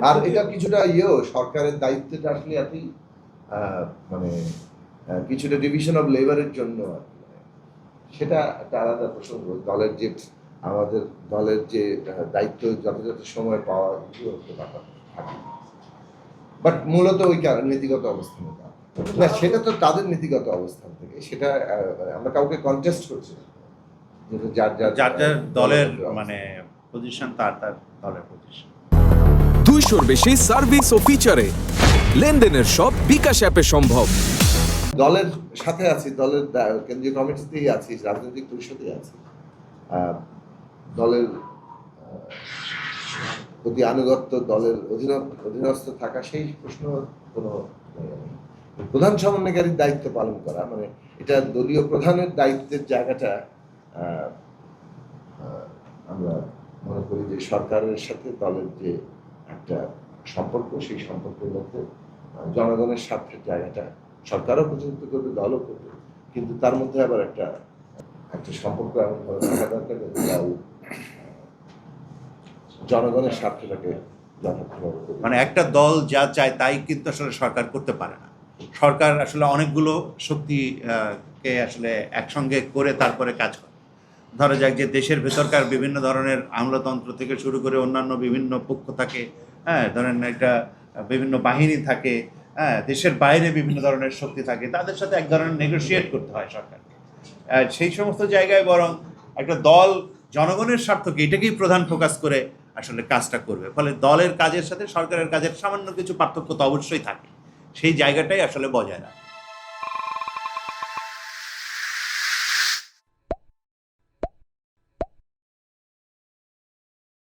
আর এটা কিছুটা সরকারের দায়িত্বটা আসলে এতই মানে কিছুটা ডিভিশন অফ লেবারের জন্য সেটা একটা আলাদা প্রসঙ্গ। আমাদের দলের যে দায়িত্ব যথাযথ সময় পাওয়া হতে পারে, বাট মূলত ওই নীতিগত অবস্থানে না, সেটা তো তাদের নীতিগত অবস্থান থেকে, সেটা আমরা কাউকে কন্টেস্ট করছি না, যার যার দলের মানে পজিশন, তার দলের পজিশন। 200-র বেশি সার্ভিস ও ফিচারে লেনদেনের সব বিকাশ অ্যাপে সম্ভব। দলের সাথে আছি, দলের কেন্দ্রীয় কমিটিতেই আছি, রাজনৈতিক পরিষদেই আছি, দলের প্রতি আনুগত্য, দলের অধীনস্থ থাকা, সেই প্রশ্ন কোনো প্রধান সমন্বয়কারীর দায়িত্ব পালন করা, মানে এটা দলীয় প্রধানের দায়িত্বের জায়গাটা আমরা মনে করি যে সরকারের সাথে দলের যে একটা সম্পর্ক, সেই সম্পর্কের মধ্যে জনগণের স্বার্থের জায়গাটা সরকারও প্রতিনিধিত্ব করবে, দলও করবে, কিন্তু তার মধ্যে আবার একটা সম্পর্ক এমনভাবে থাকা দরকার জনগণের স্বার্থটাকে যথার্থভাবে, মানে একটা দল যা চায় তাই কিন্তু আসলে সরকার করতে পারে না। সরকার আসলে অনেকগুলো শক্তিকে আসলে একসঙ্গে করে তারপরে কাজ করে। ধরা যাক যে দেশের ভেতরকার বিভিন্ন ধরনের আমলাতন্ত্র থেকে শুরু করে অন্যান্য বিভিন্ন পক্ষ থাকে, ধরেন একটা বিভিন্ন বাহিনী থাকে, দেশের বাইরে বিভিন্ন ধরনের শক্তি থাকে, তাদের সাথে এক ধরনের নেগোশিয়েট করতে হয় সরকারকে। সেই সমস্ত জায়গায় বরং একটা দল জনগণের স্বার্থকে এটাকেই প্রধান ফোকাস করে আসলে কাজটা করবে, ফলে দলের কাজের সাথে সরকারের কাজের সামান্য কিছু পার্থক্য তো অবশ্যই থাকে, সেই জায়গাটাই আসলে বজায় রাখে।